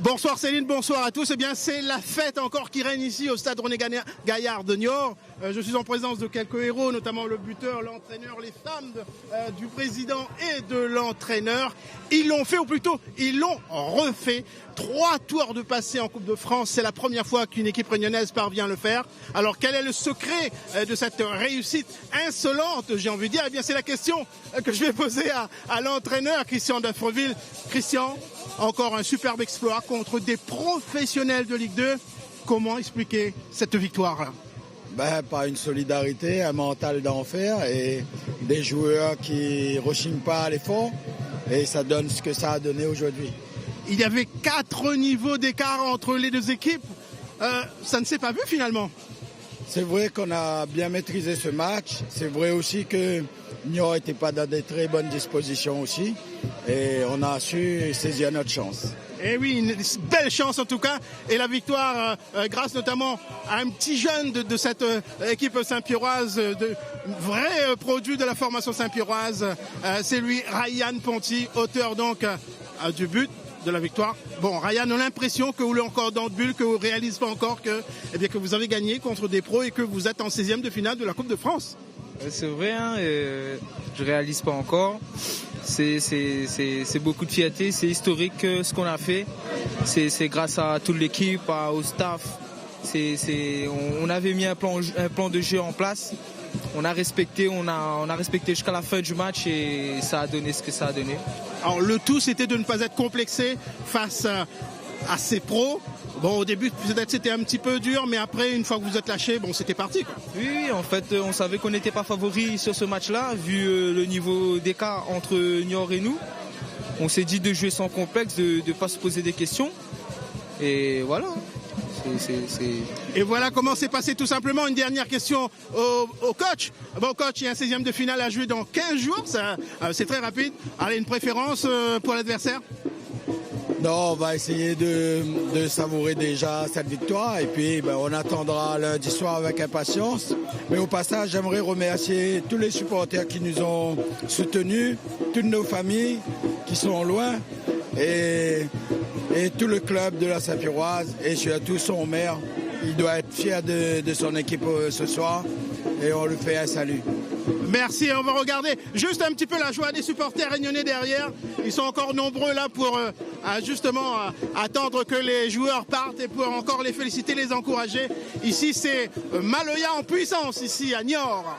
Bonsoir Céline, bonsoir à tous. Eh bien, c'est la fête encore qui règne ici au stade René Gaillard de Niort. Je suis en présence de quelques héros, notamment le buteur, l'entraîneur, les femmes du président et de l'entraîneur. Ils l'ont fait, ou plutôt, ils l'ont refait. 3 tours de passé en Coupe de France. C'est la première fois qu'une équipe réunionnaise parvient à le faire. Alors, quel est le secret de cette réussite insolente, j'ai envie de dire? Eh bien, c'est la question que je vais poser à l'entraîneur, Christian Dafreville. Christian, encore un superbe exploit contre des professionnels de Ligue 2. Comment expliquer cette victoire-là? Par une solidarité, un mental d'enfer et des joueurs qui ne rechignent pas à l'effort. Et ça donne ce que ça a donné aujourd'hui. Il y avait 4 niveaux d'écart entre les deux équipes. Ça ne s'est pas vu finalement. C'est vrai qu'on a bien maîtrisé ce match. C'est vrai aussi que Niort n'était pas dans de très bonnes dispositions aussi. Et on a su saisir notre chance. Et oui, une belle chance en tout cas. Et la victoire, grâce notamment à un petit jeune de cette équipe saint-pierroise, vrai produit de la formation saint-pierroise. C'est lui, Ryan Ponty, auteur donc du but de la victoire. Bon, Ryan, on a l'impression que vous l'avez encore dans le but, que vous ne réalisez pas encore que vous avez gagné contre des pros et que vous êtes en 16e de finale de la Coupe de France. C'est vrai, hein, je réalise pas encore. C'est beaucoup de fierté, c'est historique ce qu'on a fait. C'est grâce à toute l'équipe, au staff. On avait mis un plan de jeu en place. On a respecté jusqu'à la fin du match et ça a donné ce que ça a donné. Alors le tout, c'était de ne pas être complexé face à ces pros. Bon, au début, peut-être c'était un petit peu dur, mais après, une fois que vous êtes lâché, bon, c'était parti, quoi. Oui, en fait, on savait qu'on n'était pas favoris sur ce match-là, vu le niveau d'écart entre Niort et nous. On s'est dit de jouer sans complexe, de ne pas se poser des questions. Et voilà. Et voilà comment s'est passé tout simplement. Une dernière question au coach. Bon, coach, il y a un 16e de finale à jouer dans 15 jours, c'est très rapide. Allez, une préférence pour l'adversaire? Non, on va essayer de savourer déjà cette victoire et puis on attendra lundi soir avec impatience. Mais au passage, j'aimerais remercier tous les supporters qui nous ont soutenus, toutes nos familles qui sont loin et tout le club de la Saint-Pierroise et surtout son maire. Il doit être fier de son équipe ce soir et on lui fait un salut. Merci, on va regarder juste un petit peu la joie des supporters réunionnais derrière. Ils sont encore nombreux là pour justement attendre que les joueurs partent et pour encore les féliciter, les encourager. Ici, c'est Maloya en puissance, ici à Niort.